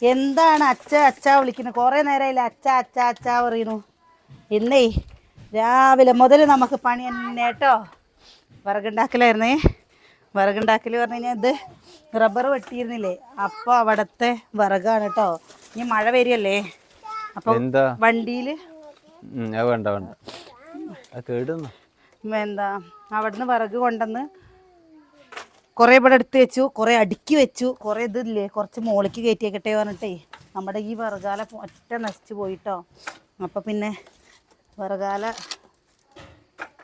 എന്താണ് അച്ഛ അച്ഛാ വിളിക്കുന്നത്? കുറേ നേരമായില്ല അച്ഛ അച്ഛ അച്ഛാ പറയുന്നു. ഇന്നേ രാവിലെ മുതൽ നമുക്ക് പണി തന്നെ കേട്ടോ. വിറകുണ്ടാക്കലായിരുന്നേ. വിറകുണ്ടാക്കൽ പറഞ്ഞു കഴിഞ്ഞാൽ ഇത് റബ്ബർ വെട്ടിയിരുന്നില്ലേ, അപ്പോൾ അവിടുത്തെ വിറകാണ് കേട്ടോ. ഇനി മഴ വരികയല്ലേ, അപ്പോൾ വണ്ടിയിൽ എന്താ അവിടുന്ന് വിറക് കൊണ്ടുവന്ന് കുറേ ഇവിടെ എടുത്ത് വെച്ചു, കുറേ അടുക്കി വെച്ചു, കുറേ ഇതില്ലേ കുറച്ച് മോളിക്ക് കയറ്റിയേക്കട്ടെ പറഞ്ഞിട്ടേ. നമ്മുടെ ഈ വിറകാല ഒറ്റ നശിച്ചു പോയിട്ടോ. അപ്പം പിന്നെ വിറകാല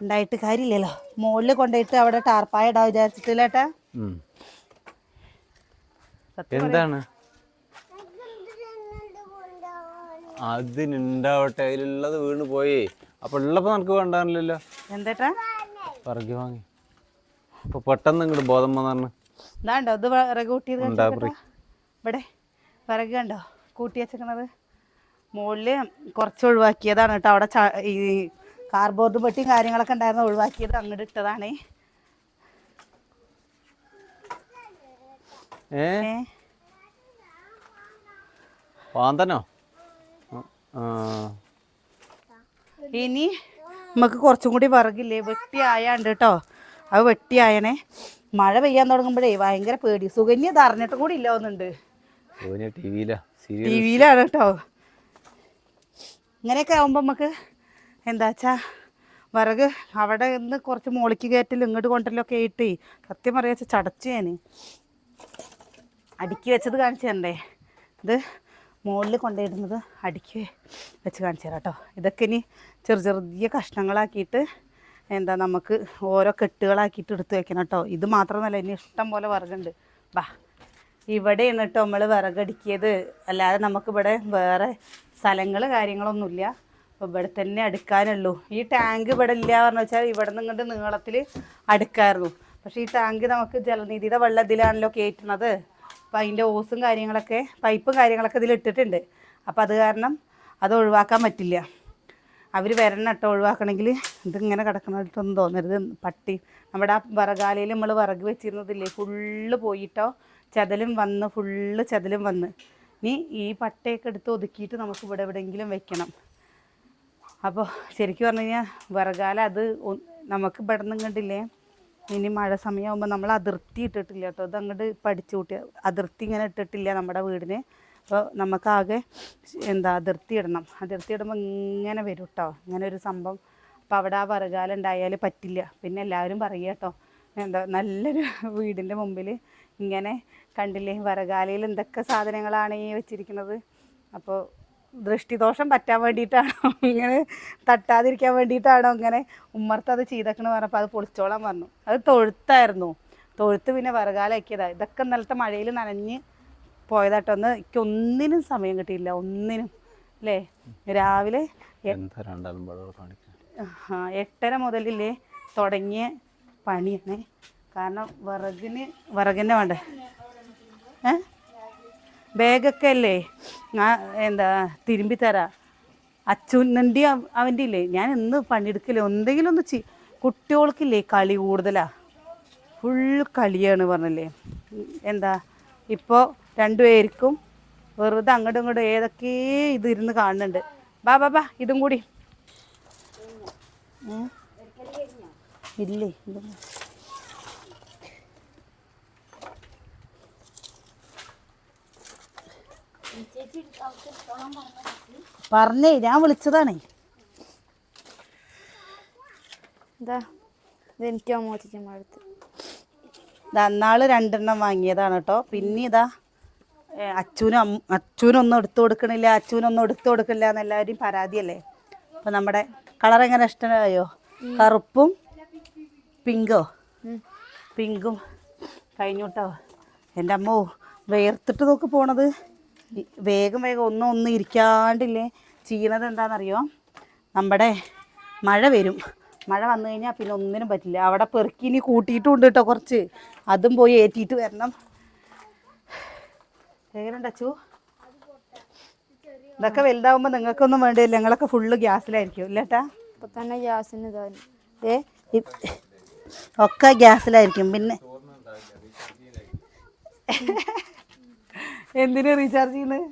ഉണ്ടായിട്ട് കാര്യമില്ലല്ലോ, മുകളിൽ കൊണ്ടുപോയിട്ട് അവിടെ ടാർപ്പായ ഇടാൻ വിചാരിച്ചിട്ടില്ലേട്ടാ. എന്താണ് അതിനുണ്ടാവട്ടെ, അതിലുള്ളത് വീണ് പോയി. അപ്പൊ ഉള്ളപ്പോ നമുക്ക് വേണ്ടാണല്ലോ. എന്തേട്ടാ പറക്കി വാങ്ങി അപ്പൊ പെട്ടെന്ന് ഇങ്ങോട്ട് ബോധം വന്നു. ഇതാണ്ടോ ഇത് വിറക് കൂട്ടിയത് ഇവിടെ വിറക് കണ്ടോ കൂട്ടി വെച്ചേക്കണത്. മുകളിൽ കുറച്ച് ഒഴിവാക്കിയതാണ് കേട്ടോ. അവിടെ ഈ കാർബോർഡ് പെട്ടിയും കാര്യങ്ങളൊക്കെ ഉണ്ടായിരുന്നു, ഒഴിവാക്കിയത് അങ്ങോട്ട് ഇട്ടതാണേ. പാന്തനോ? ഇനി നമുക്ക് കുറച്ചും കൂടി വിറകില്ലേ, വെട്ടിയായുണ്ട് കേട്ടോ. അത് വെട്ടിയായണേ. മഴ പെയ്യാൻ തുടങ്ങുമ്പോഴേ ഭയങ്കര പേടി. സുകന്യ ഇത് അറിഞ്ഞിട്ടും കൂടി ഇല്ല ഒന്നുണ്ട്, ടി വിയിലാണ് കേട്ടോ. ഇങ്ങനെയൊക്കെ ആകുമ്പോൾ നമുക്ക് എന്താ വെച്ചാ വിറക് അവിടെ നിന്ന് കുറച്ച് മോളിക്ക് കയറ്റലും ഇങ്ങോട്ട് കൊണ്ടല്ലൊക്കെ ആയിട്ട് സത്യം പറയാ വെച്ചാൽ ചടച്ചു. ഞാൻ അടുക്കി വെച്ചത് കാണിച്ചു തരണ്ടേ. ഇത് മുകളിൽ കൊണ്ടുപോയിടുന്നത് അടുക്കി വെച്ച് കാണിച്ചു തരാം കേട്ടോ. ഇതൊക്കെ ഇനി ചെറിയ കഷ്ണങ്ങളാക്കിയിട്ട് എന്താ നമുക്ക് ഓരോ കെട്ടുകളാക്കിയിട്ട് എടുത്ത് വെക്കണം കേട്ടോ. ഇത് മാത്രമല്ല, ഇനി ഇഷ്ടം പോലെ വിറകുണ്ട്. ബാ, ഇവിടെയാണ് കേട്ടോ നമ്മൾ വിറകടുക്കിയത്. അല്ലാതെ നമുക്കിവിടെ വേറെ സ്ഥലങ്ങൾ കാര്യങ്ങളൊന്നുമില്ല. അപ്പോൾ ഇവിടെ തന്നെ അടുക്കാനുള്ളൂ. ഈ ടാങ്ക് ഇവിടെ ഇല്ല പറഞ്ഞു വെച്ചാൽ ഇവിടെ നിന്ന് ഇങ്ങോട്ട് നീളത്തിൽ അടുക്കായിരുന്നു. പക്ഷേ ഈ ടാങ്ക് നമുക്ക് ജലനിധിയുടെ വെള്ളം ഇതിലാണല്ലോ കയറ്റുന്നത്. അപ്പോൾ അതിൻ്റെ ഓസും കാര്യങ്ങളൊക്കെ പൈപ്പും കാര്യങ്ങളൊക്കെ ഇതിലിട്ടിട്ടുണ്ട്. അപ്പോൾ അത് കാരണം അത് ഒഴിവാക്കാൻ പറ്റില്ല. അവർ വരണം കേട്ടോ ഒഴിവാക്കണമെങ്കിൽ. ഇതിങ്ങനെ കിടക്കണമായിട്ടൊന്നും തോന്നരുത്. പട്ടി നമ്മുടെ ആ വിറകാലയിൽ നമ്മൾ വിറക് വെച്ചിരുന്നതില്ലേ, ഫുള്ള് പോയിട്ടോ. ചെതലും വന്ന്, ഫുള്ള് ചെതലും വന്ന്. ഇനി ഈ പട്ടയൊക്കെ എടുത്ത് ഒതുക്കിയിട്ട് നമുക്ക് ഇവിടെ എവിടെയെങ്കിലും വെക്കണം. അപ്പോൾ ശരിക്കും പറഞ്ഞു കഴിഞ്ഞാൽ വിറകാല അത് നമുക്ക് ഇവിടെ നിന്ന് കണ്ടില്ലേ. ഇനി മഴ സമയമാകുമ്പോൾ നമ്മൾ അതിർത്തി ഇട്ടിട്ടില്ല കേട്ടോ. ഇത് അങ്ങോട്ട് പഠിച്ചു കൂട്ടിയ അതിർത്തി ഇങ്ങനെ ഇട്ടിട്ടില്ല നമ്മുടെ വീടിന്. അപ്പോൾ നമുക്കാകെ എന്താ അതിർത്തി ഇടണം. അതിർത്തി ഇടുമ്പോൾ ഇങ്ങനെ വരും കേട്ടോ, ഇങ്ങനെ ഒരു സംഭവം. അപ്പോൾ അവിടെ ആ വിറകാല ഉണ്ടായാൽ പറ്റില്ല. പിന്നെ എല്ലാവരും പറയുക കേട്ടോ, എന്താ നല്ലൊരു വീടിൻ്റെ മുമ്പിൽ ഇങ്ങനെ കണ്ടില്ലേ വിറകാലയിൽ എന്തൊക്കെ സാധനങ്ങളാണ് ഈ വെച്ചിരിക്കുന്നത്. അപ്പോൾ ദൃഷ്ടിദോഷം പറ്റാൻ വേണ്ടിയിട്ടാണോ, ഇങ്ങനെ തട്ടാതിരിക്കാൻ വേണ്ടിയിട്ടാണോ ഇങ്ങനെ ഉമ്മർത്ത് അത് ചെയ്തേക്കണെന്ന് പറഞ്ഞപ്പോൾ അത് പൊളിച്ചോളാൻ പറഞ്ഞു. അത് തൊഴുത്തായിരുന്നു. തൊഴുത്ത് പിന്നെ വിറകാല വയ്ക്കിയതാണ്. ഇതൊക്കെ ഇന്നലത്തെ മഴയിൽ നനഞ്ഞ് പോയതാട്ടോ. ഒന്ന് എനിക്ക് ഒന്നിനും സമയം കിട്ടിയില്ല, ഒന്നിനും അല്ലേ. രാവിലെ 8:30 മുതലില്ലേ തുടങ്ങിയ പണിയാണ്. കാരണം വിറകിന് വേണ്ടേ. ബാഗൊക്കെ അല്ലേ എന്താ തിരുമ്പി തരാം. അച്ഛൻ്റെ അവൻ്റെ ഇല്ലേ, ഞാൻ ഇന്ന് പണിയെടുക്കില്ലേ. എന്തെങ്കിലും ഒന്ന് കുട്ടികൾക്കില്ലേ കളി കൂടുതലാണ്, ഫുൾ കളിയാണ് പറഞ്ഞില്ലേ. എന്താ ഇപ്പോൾ രണ്ടുപേർക്കും വെറുതെ അങ്ങോട്ടും ഇങ്ങോട്ടും ഏതൊക്കെ ഇതിരുന്ന് കാണുന്നുണ്ട്. ബാ ഇതും കൂടി ഇല്ലേ. പറഞ്ഞേ, ഞാൻ വിളിച്ചതാണേ. അന്നാള് 2 വാങ്ങിയതാണ് കേട്ടോ. പിന്നെ ഇതാ അച്ഛനൊന്നും എടുത്തു കൊടുക്കണില്ല, അച്ഛനൊന്നും എടുത്തു കൊടുക്കില്ല എന്നെല്ലാവരും പരാതിയല്ലേ. അപ്പം നമ്മുടെ കളർ എങ്ങനെ ഇഷ്ടമായോ? കറുപ്പും പിങ്കും കഴിഞ്ഞു കേട്ടോ. എൻ്റെ അമ്മോ വേർത്തിട്ട് നോക്കി പോണത്. വേഗം ഒന്നും ഇരിക്കാണ്ടില്ലേ ചെയ്യണത്. എന്താണെന്നറിയോ, നമ്മുടെ മഴ വരും. മഴ വന്നു കഴിഞ്ഞാൽ പിന്നെ ഒന്നിനും പറ്റില്ല. അവിടെ പെറുക്കിനി കൂട്ടിയിട്ടും കേട്ടോ കുറച്ച്, അതും പോയി ഏറ്റിയിട്ട് വരണം. എങ്ങനെയുണ്ട് അച്ചു? ഇതൊക്കെ വലുതാവുമ്പോൾ നിങ്ങൾക്കൊന്നും വേണ്ടിയില്ല, ഞങ്ങളൊക്കെ ഫുള്ള് ഗ്യാസിലായിരിക്കും ഇല്ലേട്ടാ. ഇപ്പം തന്നെ ഗ്യാസിന് ഒക്കെ ഗ്യാസിലായിരിക്കും. പിന്നെ എന്തിനാ റീചാർജ് ചെയ്യുന്നത്?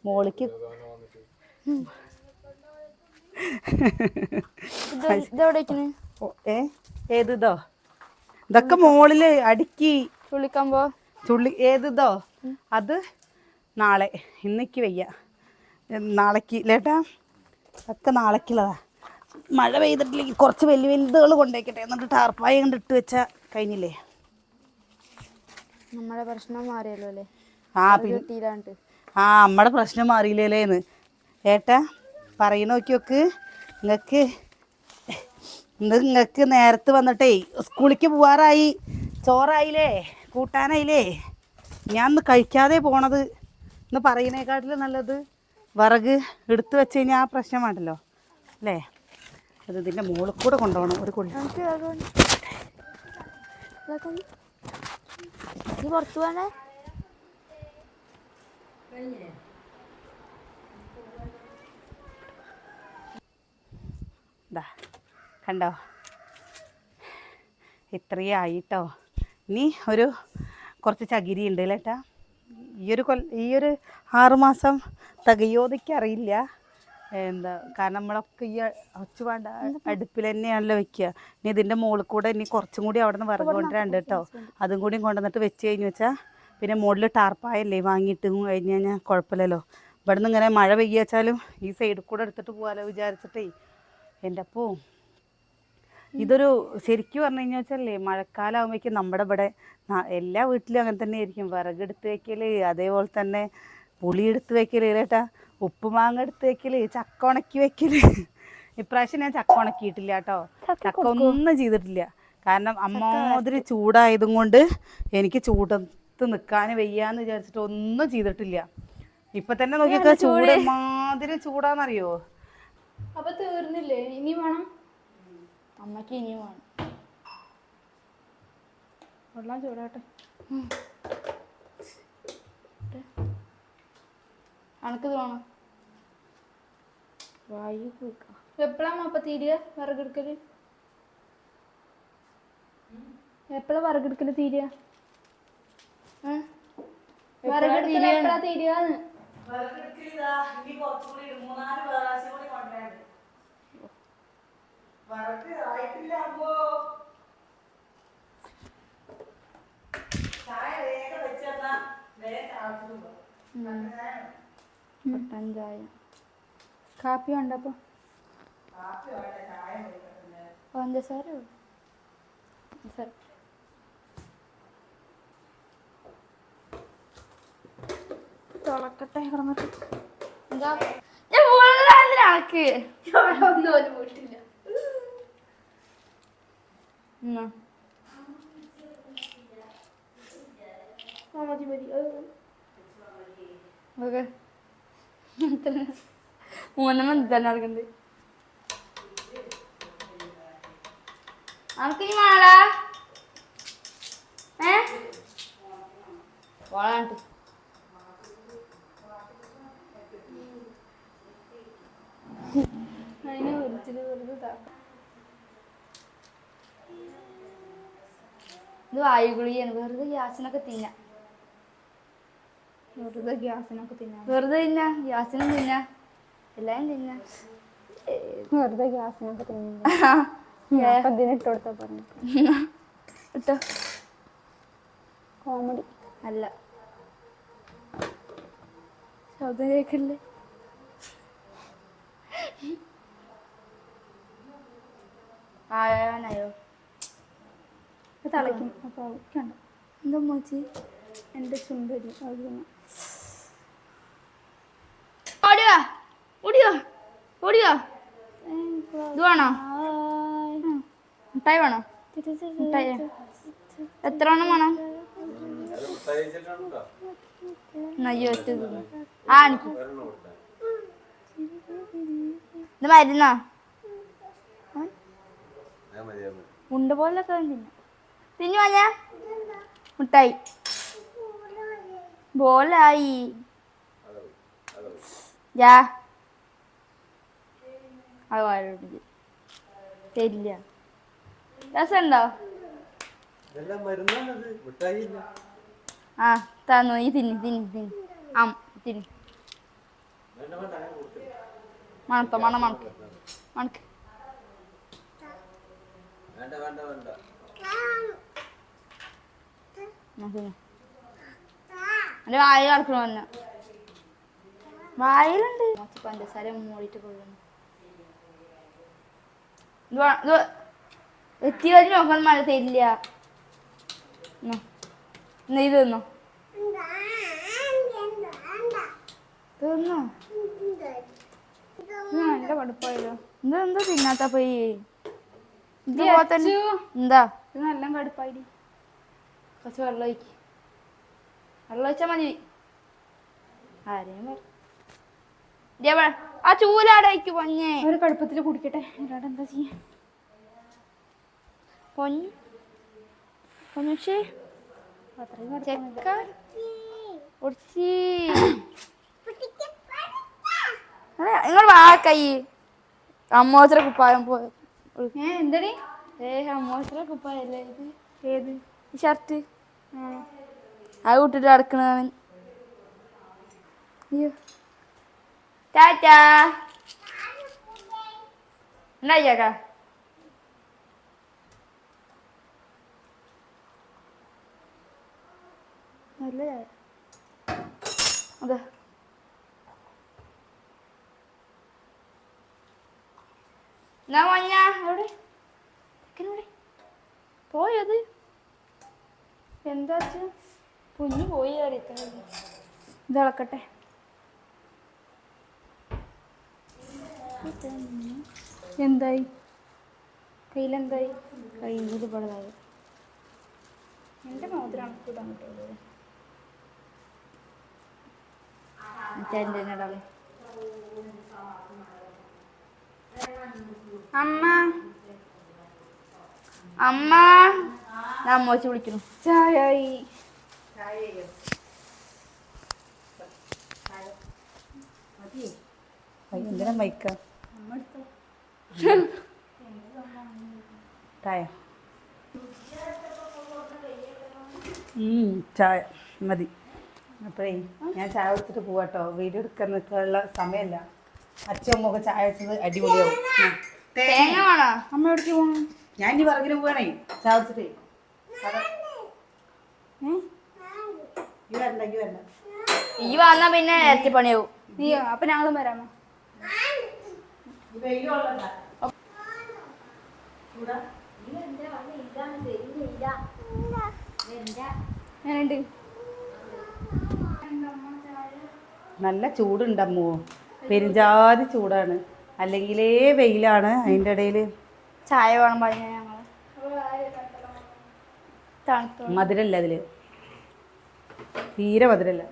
മോളിക്ക് ഏതോ ഇതൊക്കെ മോളില് അടുക്കി ചുള്ളിക്കുമ്പോ ഏതോ അത് നാളെ, ഇന്നേക്ക് വയ്യ, നാളേക്ക് ലേട്ടാ ഒക്കെ നാളേക്കുള്ളതാ. മഴ പെയ്തിട്ടില്ലെങ്കിൽ കുറച്ച് വലിയ വലുതുകൾ കൊണ്ടേക്കട്ടെ, എന്നിട്ട് ടാർപ്പായ കൊണ്ട് ഇട്ട് വെച്ചാൽ കഴിഞ്ഞില്ലേ. നമ്മുടെ പ്രശ്നം മാറിയല്ലോ അല്ലേ? നമ്മുടെ പ്രശ്നം മാറിയില്ലേന്ന് ഏട്ടാ പറയണ നോക്കിയൊക്ക്. നിങ്ങൾക്ക് നേരത്ത് വന്നിട്ടേ സ്കൂളിലേക്ക് പോവാറായി, ചോറായില്ലേ, കൂട്ടാനായില്ലേ, ഞാൻ ഒന്ന് കഴിക്കാതെ പോണത് എന്ന് പറയുന്നേക്കാട്ടിലും നല്ലത് വിറക് എടുത്തു വെച്ച് കഴിഞ്ഞാൽ ആ പ്രശ്നം വേണ്ടല്ലോ അല്ലേ. അത് ഇതിൻ്റെ മുകളിൽ കൂടെ കൊണ്ടുപോകണം ഒരു കൊള്ളി. പുറത്തു പോണേ കണ്ടോ, ഇത്രയും ആയിട്ടോ. ഇനി കുറച്ച് ചകിരി ഉണ്ട് ലേട്ടാ. ഈ ഒരു 6 മാസം തികയോതൊക്കെ അറിയില്ല. കാരണം നമ്മളൊക്കെ ഈ ഒച്ചുപാണ്ട അടുപ്പിൽ തന്നെയാണല്ലോ വെക്കുക. ഇനി ഇതിൻ്റെ മുകളിൽ കൂടെ ഇനി കുറച്ചും കൂടി അവിടെ നിന്ന് വിറക് കൊണ്ടുവരാണ്ട് കേട്ടോ. അതും കൂടി കൊണ്ടുവന്നിട്ട് വെച്ച് കഴിഞ്ഞ് വെച്ചാൽ പിന്നെ മുകളിൽ ടാർപ്പായല്ലേ വാങ്ങിയിട്ട് കഴിഞ്ഞ് കഴിഞ്ഞാൽ കുഴപ്പമില്ലല്ലോ. ഇവിടെ നിന്ന് ഇങ്ങനെ മഴ പെയ്യ വെച്ചാലും ഈ സൈഡിൽ കൂടെ എടുത്തിട്ട് പോകാമല്ലോ വിചാരിച്ചിട്ടേ. എൻ്റെ അപ്പോൾ ഇതൊരു ശരിക്കും പറഞ്ഞു കഴിഞ്ഞാൽ വെച്ചല്ലേ, മഴക്കാലം ആകുമ്പോഴേക്കും നമ്മുടെ ഇവിടെ എല്ലാ വീട്ടിലും അങ്ങനെ തന്നെ ആയിരിക്കും. വിറകെടുത്ത് വയ്ക്കൽ, അതേപോലെ തന്നെ പുളി എടുത്ത് വയ്ക്കൽ കേട്ടാ, ഉപ്പുമാങ്ങ എടുത്ത് വയ്ക്കൽ, ചക്ക ഉണക്കി വയ്ക്കൽ. ഇപ്രാവശ്യം ഞാൻ ചക്ക ഉണക്കിയിട്ടില്ല കേട്ടോ, ചക്ക ഒന്നും ചെയ്തിട്ടില്ല. കാരണം അമ്മാതിരി ചൂടായതും കൊണ്ട് എനിക്ക് ചൂടത്ത് നിൽക്കാൻ വയ്യാന്ന് വിചാരിച്ചിട്ട് ഒന്നും ചെയ്തിട്ടില്ല. ഇപ്പം തന്നെ നോക്കിയൊക്കെ ചൂട് മാതിരി ചൂടാന്നറിയോ. അപ്പൊ തീർന്നില്ലേ? ഇനി വേണം അമ്മക്ക്, ഇനി വേണം വെള്ളം ചൂടാട്ടെ. അനക്കിത് വേണം വായു കുടിക്കാം. എപ്പോഴാണ് അപ്പൊ തീരുക വിറകെടുക്കല്? എപ്പോഴാ വിറകെടുക്കല് തീരുക? വിറകെടുക്കൽ എപ്പോഴാ തീരുകന്ന്? ചായ കാപ്പി ഉണ്ടപ്പോ പഞ്ചസാര തുളക്കട്ടെ കിടന്നിട്ട്. എന്താ ഒന്നും പോലും പോയിട്ടില്ല. മതി മതി ഓക്കെ. 3 തന്നെ നടക്കണ്ട്. നമുക്കിനി മാളാ വളാണ്ട് അതിനെ വിളിച്ചിട്ട് വെറുതെ ഇത് വായു ഗുളികയാണ്. വെറുതെ ഗ്യാസിനൊക്കെ തിന്നാം. വെറുതെ ഗ്യാസിനും തിന്നാ എല്ലാം തിന്നാ. വെറുതെ ഗ്യാസിനൊക്കെ തിന്നിട്ട് കൊടുത്താ പറഞ്ഞു ഇട്ടോ. കോമഡി അല്ല, ശബ്ദം കേൾക്കില്ലേ? ആയാനായോ തിളയ്ക്കും. അപ്പോൾ കണ്ടോ എന്താ മോച്ചി എൻ്റെ ചുണ്ടരി ഓടിയോ ഓടിയോ ഓടിയോ. ഇത് വേണോ? മിഠായി വേണോ? മിഠായി എത്ര എണ്ണം വേണം? എനിക്ക് ഇത് മരുന്നാ ഉണ്ട പോലൊക്കെ തിന്നു വഞ്ഞ മുട്ടായി ബോലായി. അത് തരില്ല. രസമുണ്ടോ? ആ തന്നു ഈ തിന്നി ആ തിന്നി മണത്തോ മണക്ക് എന്റെ വായ കിടക്കണ വന്ന വായിലുണ്ട് പഞ്ചസാര മൂടിയിട്ട് കൊള്ളുന്നു എത്തി കഴിഞ്ഞ് നോക്കാൻ മഴ തരില്ല ഇത് തിന്നോ തിന്നോ നല്ല കടുപ്പായല്ലോ എന്താ തിന്നാത്ത പോയി എന്താ ഇത് നല്ല കടുപ്പായി കുറച്ച് വെള്ളം ഒഴിക്ക് വെള്ളം ഒഴിച്ചാ മതി ആരെയും ആ ചൂലാടേക്ക് പൊഞ്ഞേ ഒരു കടുപ്പത്തിൽ കുടിക്കട്ടെ ഇവിടെ എന്താ ചെയ്യാ പൊന്നുഷേ ചെക്ക നിങ്ങൾ വാ കൈ അമ്മോച്ചര കുപ്പായം പോയ എന്തടി അമ്മോച്ചര കുപ്പായല്ലേ ഇത് ഏത് ഈ ഷർട്ട് അത് വിട്ടിട്ട് നടക്കണവൻ അയ്യോ ടാറ്റാ ഉണ്ടായി ചേക്കാ നല്ല അതെ എന്നാ മഞ്ഞ എവിടെ പോയത് എന്താ കുഞ്ഞു പോയി ഇത് ഇളക്കട്ടെ എന്തായി കയ്യിലെന്തായി കയ്യിൽ പെടുന്നത് എൻ്റെ മോതിരാണ് കൂട്ടാൻ കിട്ടുള്ളത് അമ്മ അമ്മ ഞാൻ അമ്മോച്ച് വിളിക്കുന്നു ചായായി എന്തിനാ മൈക്ക ചായ ചായ മതി അപ്പോഴേ ഞാൻ ചായ കുടിച്ചിട്ട് പോവാട്ടോ വീഡിയോ എടുക്കാൻ നിൽക്കാനുള്ള സമയമല്ല അച്ഛമ്മൊക്കെ ചായ വെച്ചത് അടിപൊളിയാവും തേങ്ങ വേണോ അമ്മ എവിടേക്ക് പോകണം ഞാൻ ഇനി പറഞ്ഞിട്ട് പോവാണേ ചായ കുടിച്ചിട്ടേ വരണ്ട ഈ വന്നാ പിന്നെ ഇരട്ടി പണിയാവും നീ അപ്പൊ ഞങ്ങളും വരാമോ ഞാനുണ്ട് നല്ല ചൂടുണ്ടമ്മോ പെരുജാതി ചൂടാണ് അല്ലെങ്കിലേ വെയിലാണ് അതിൻ്റെ ഇടയിൽ ചായ വേണം പറഞ്ഞ ഞങ്ങൾ തണുത്തു മധുരല്ല അതിൽ തീരെ മധുരല്ല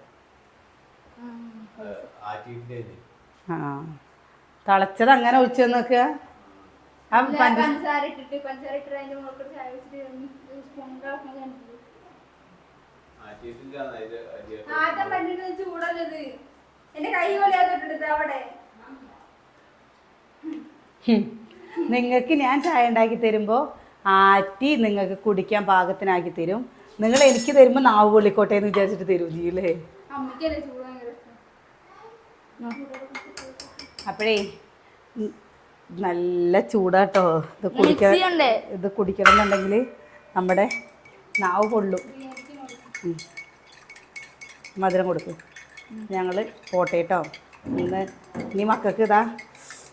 ആ തിളച്ചത് അങ്ങനെ ഒഴിച്ചു നോക്കുക പഞ്ചസാര ഇട്ടിട്ട് അതിന്റെ മുകളിൽ ചായ വെച്ചിട്ട് ആദ്യം പണ്ടിട്ട് ചൂടല്ലത് എന്റെ കൈ പോലെയാ അവിടെ നിങ്ങൾക്ക് ഞാൻ ചായ ഉണ്ടാക്കി തരുമ്പോൾ ആറ്റി നിങ്ങൾക്ക് കുടിക്കാൻ പാകത്തിനാക്കി തരും നിങ്ങൾ എനിക്ക് തരുമ്പോൾ നാവ് പൊള്ളിക്കോട്ടെ എന്ന് വിചാരിച്ചിട്ട് തരും ചെയ്യൂലേ അമ്മയ്ക്കല്ലേ ചൂട് ഭയങ്കര അപ്പോഴേ നല്ല ചൂടാട്ടോ ഇത് കുടിക്കണം എന്നുണ്ടെങ്കിൽ നമ്മുടെ നാവ് പൊള്ളും മധുരം കൊടുക്കും ഞങ്ങൾ പോട്ടേട്ടോ ഇനി മക്കൾക്ക് ഇതാ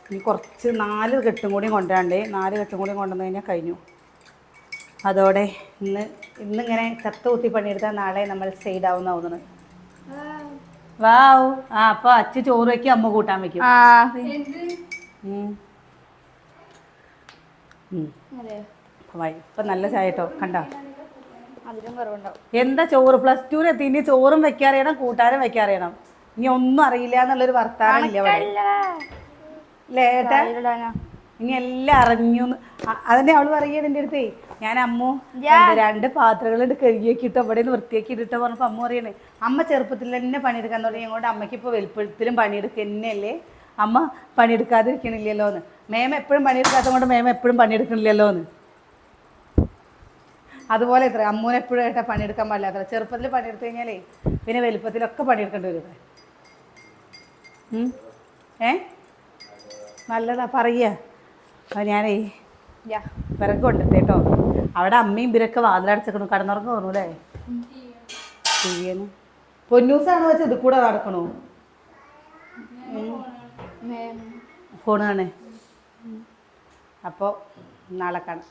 ഇനി കുറച്ച് 4 കെട്ടും കൂടി കൊണ്ടുവരണ്ടേ 4 കെട്ടും കൂടി കൊണ്ടുവന്ന് കഴിഞ്ഞാൽ കഴിഞ്ഞു അതോടെ ഇന്നിങ്ങനെ ചത്ത കുത്തി പണിയെടുത്താൽ നാളെ നമ്മൾ സൈഡാവുന്ന തോന്നുന്നത് വാവ് ആ അപ്പോൾ അച്ഛൻ ചോറ് വയ്ക്കും അമ്മ കൂട്ടാൻ വയ്ക്കും ഇപ്പം നല്ല ചായ കേട്ടോ കണ്ടോ എന്താ ചോറ് +2 എത്തി ചോറും വെക്കാറിയണം കൂട്ടാനും വെക്കാറിയണം ഇനി ഒന്നും അറിയില്ല എന്നുള്ളൊരു വർത്താനം ഇല്ല ലേട്ടാ ഇനി എല്ലാം അറിഞ്ഞു അതന്നെ അവള് പറയാണ് എൻ്റെ അടുത്തേ ഞാൻ അമ്മു 2 പാത്രങ്ങൾ കഴുകിയൊക്കിട്ടോ അവിടെ നിന്ന് വൃത്തിയാക്കിയിട്ടോ പറഞ്ഞപ്പോൾ അമ്മ പറയണേ അമ്മ ചെറുപ്പത്തിൽ തന്നെ പണിയെടുക്കാൻ തുടങ്ങി അങ്ങോട്ട് അമ്മയ്ക്ക് ഇപ്പോൾ വലുപ്പത്തിലും പണിയെടുക്കുക തന്നെയല്ലേ അമ്മ പണിയെടുക്കാതിരിക്കണില്ലല്ലോ എന്ന് മേമ എപ്പോഴും പണിയെടുക്കാത്തത് കൊണ്ട് മേമ എപ്പോഴും പണിയെടുക്കണില്ലല്ലോ എന്ന് അതുപോലെ ഇത്ര അമ്മൂനെ എപ്പോഴും ഏട്ടാ പണിയെടുക്കാൻ പാടില്ലാത്ര. ചെറുപ്പത്തിൽ പണിയെടുത്ത് കഴിഞ്ഞാലേ പിന്നെ വലുപ്പത്തിലൊക്കെ പണിയെടുക്കേണ്ടി വരും. നല്ലതാ പറയുക. അപ്പം ഞാനേ വിറക് കൊണ്ടിട്ട് കേട്ടോ. അവിടെ അമ്മയും ഇവരൊക്കെ വാതിലടച്ചേക്കണു. കടന്നുറങ്ങ് തോന്നൂ അല്ലേ? ചെയ്യണു പൊന്നൂസാണോ വെച്ചാൽ ഇത് കൂടെ നടക്കണു ഫോണ് കാണേ. അപ്പോൾ നാളെ കാണാം.